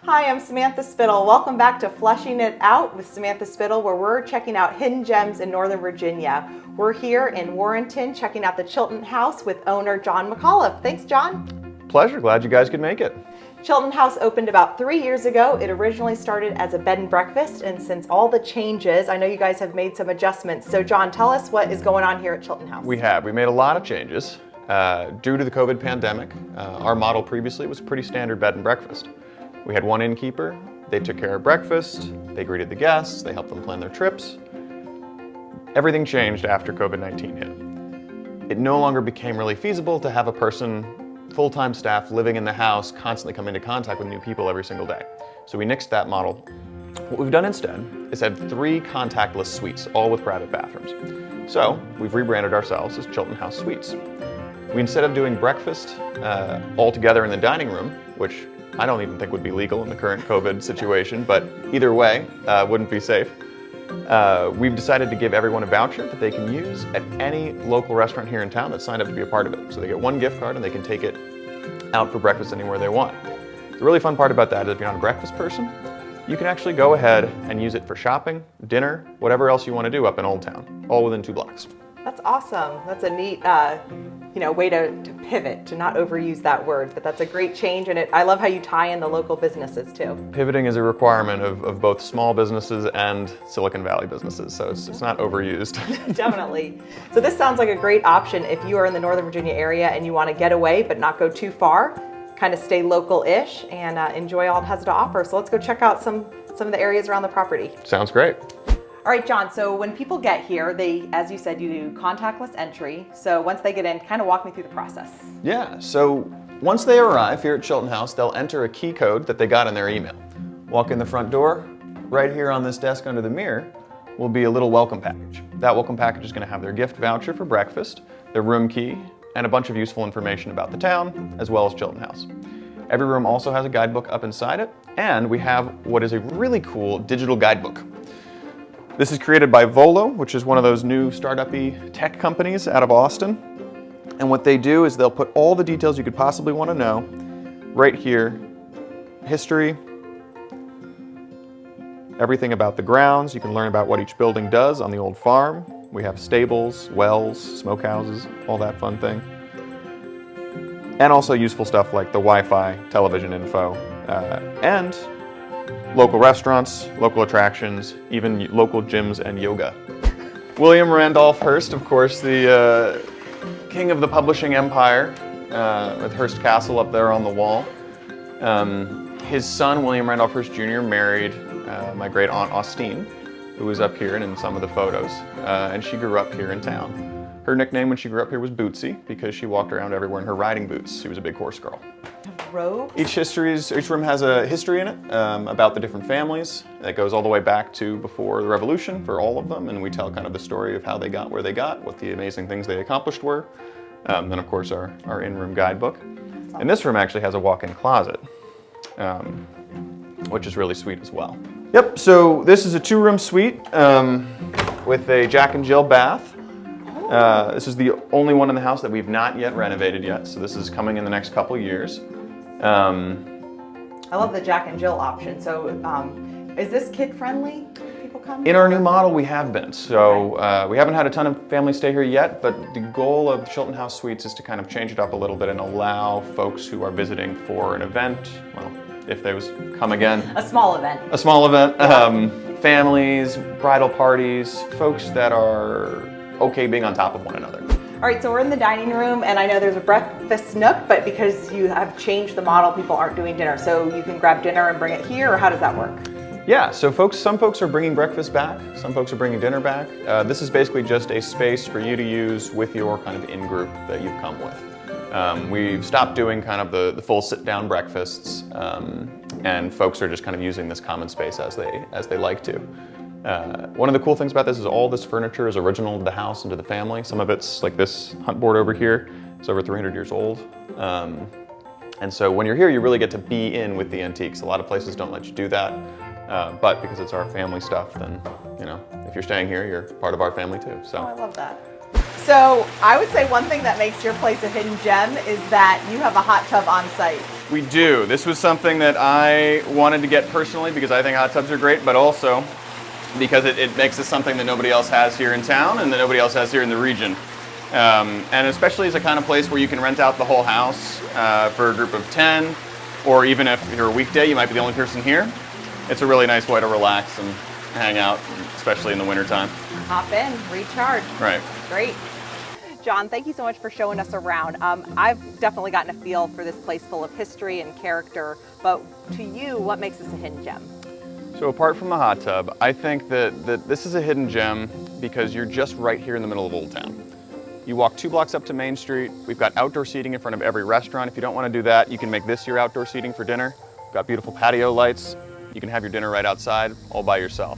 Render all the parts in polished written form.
Hi, I'm Samantha Spittle. Welcome back to Fleshing It Out with Samantha Spittle, where we're checking out hidden gems in Northern Virginia. We're here in Warrenton checking out the Chilton House with owner John McAuliffe. Thanks, John. Pleasure. Glad you guys could make it. Chilton House opened about 3 years ago. It originally started as a bed and breakfast, and since all the changes, I know you guys have made some adjustments. So John, tell us what is going on here at Chilton House. We made a lot of changes. Due to the COVID pandemic, our model previously was pretty standard bed and breakfast. We had one innkeeper, they took care of breakfast, they greeted the guests, they helped them plan their trips. Everything changed after COVID-19 hit. It no longer became really feasible to have a person, full-time staff, living in the house, constantly coming into contact with new people every single day. So we nixed that model. What we've done instead is have 3 contactless suites, all with private bathrooms. So we've rebranded ourselves as Chilton House Suites. We, instead of doing breakfast all together in the dining room, which I don't even think would be legal in the current COVID situation, but either way, wouldn't be safe. We've decided to give everyone a voucher that they can use at any local restaurant here in town that signed up to be a part of it. So they get one gift card and they can take it out for breakfast anywhere they want. The really fun part about that is if you're not a breakfast person, you can actually go ahead and use it for shopping, dinner, whatever else you want to do up in Old Town, all within 2 blocks. That's awesome. That's a neat way to pivot, to not overuse that word, but that's a great change, and I love how you tie in the local businesses too. Pivoting is a requirement of both small businesses and Silicon Valley businesses, so it's not overused. Definitely. So this sounds like a great option if you are in the Northern Virginia area and you want to get away but not go too far, kind of stay local-ish and enjoy all it has to offer. So let's go check out some of the areas around the property. Sounds great. All right, John, so when people get here, they, as you said, you do contactless entry. So once they get in, kind of walk me through the process. Yeah, so once they arrive here at Chilton House, they'll enter a key code that they got in their email. Walk in the front door, right here on this desk under the mirror will be a little welcome package. That welcome package is going to have their gift voucher for breakfast, their room key, and a bunch of useful information about the town, as well as Chilton House. Every room also has a guidebook up inside it, and we have what is a really cool digital guidebook. This is created by Volo, which is one of those new startup-y tech companies out of Austin. And what they do is they'll put all the details you could possibly want to know right here. History, everything about the grounds. You can learn about what each building does on the old farm. We have stables, wells, smokehouses, all that fun thing. And also useful stuff like the Wi-Fi, television info, and local restaurants, local attractions, even local gyms and yoga. William Randolph Hearst, of course, the king of the publishing empire, with Hearst Castle up there on the wall. His son, William Randolph Hearst Jr., married my great aunt Austine, who was up here and in some of the photos, and she grew up here in town. Her nickname when she grew up here was Bootsy because she walked around everywhere in her riding boots. She was a big horse girl. Robes? Each room has a history in it about the different families. That goes all the way back to before the Revolution for all of them, and we tell kind of the story of how they got where they got, what the amazing things they accomplished were. Then of course our in-room guidebook. And this room actually has a walk-in closet, which is really sweet as well. Yep, so this is a 2-room suite with a Jack and Jill bath. This is the only one in the house that we've not yet renovated yet, so this is coming in the next couple years. I love the Jack and Jill option. So is this kid-friendly? People come? In our new model, we have been. So we haven't had a ton of families stay here yet, but the goal of Chilton House Suites is to kind of change it up a little bit and allow folks who are visiting for an event, well, if those come again. A small event. A small event. Families, bridal parties, folks that are okay being on top of one another. All right, so we're in the dining room, and I know there's a breakfast nook, but because you have changed the model, people aren't doing dinner. So you can grab dinner and bring it here, or how does that work? Yeah, so some folks are bringing breakfast back, some folks are bringing dinner back. This is basically just a space for you to use with your kind of in-group that you've come with. We've stopped doing kind of the full sit-down breakfasts, and folks are just kind of using this common space as they like to. One of the cool things about this is all this furniture is original to the house and to the family. Some of it's like this hunt board over here. It's over 300 years old. And so when you're here, you really get to be in with the antiques. A lot of places don't let you do that. But because it's our family stuff, then, you know, if you're staying here, you're part of our family too. So. Oh, I love that. So I would say one thing that makes your place a hidden gem is that you have a hot tub on site. We do. This was something that I wanted to get personally because I think hot tubs are great, but also because it makes this something that nobody else has here in town and that nobody else has here in the region. And especially as a kind of place where you can rent out the whole house for a group of 10, or even if you're a weekday, you might be the only person here. It's a really nice way to relax and hang out, especially in the wintertime. Hop in, recharge. Right. Great. John, thank you so much for showing us around. I've definitely gotten a feel for this place full of history and character, but to you, what makes this a hidden gem? So apart from the hot tub, I think that this is a hidden gem because you're just right here in the middle of Old Town. You walk 2 blocks up to Main Street. We've got outdoor seating in front of every restaurant. If you don't want to do that, you can make this your outdoor seating for dinner. We've got beautiful patio lights. You can have your dinner right outside, all by yourself.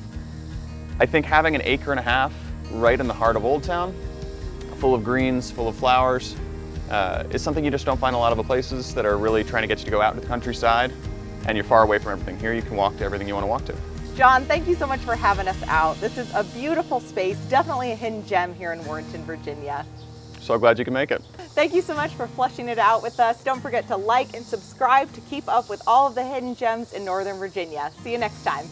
I think having an acre and a half right in the heart of Old Town, full of greens, full of flowers, is something you just don't find a lot of places that are really trying to get you to go out into the countryside, and you're far away from everything. Here you can walk to everything you want to walk to. John, thank you so much for having us out. This is a beautiful space, definitely a hidden gem here in Warrenton, Virginia. So glad you can make it. Thank you so much for fleshing it out with us. Don't forget to like and subscribe to keep up with all of the hidden gems in Northern Virginia. See you next time.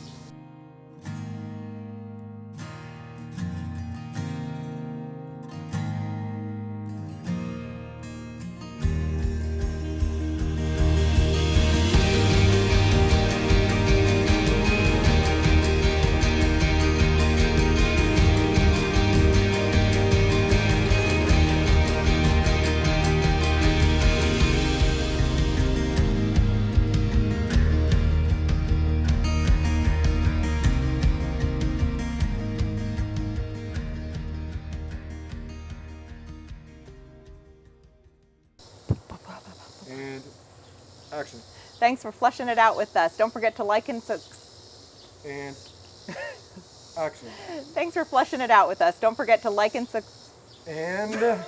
And action. Thanks for fleshing it out with us. Don't forget to like and And action. Thanks for fleshing it out with us. Don't forget to like and And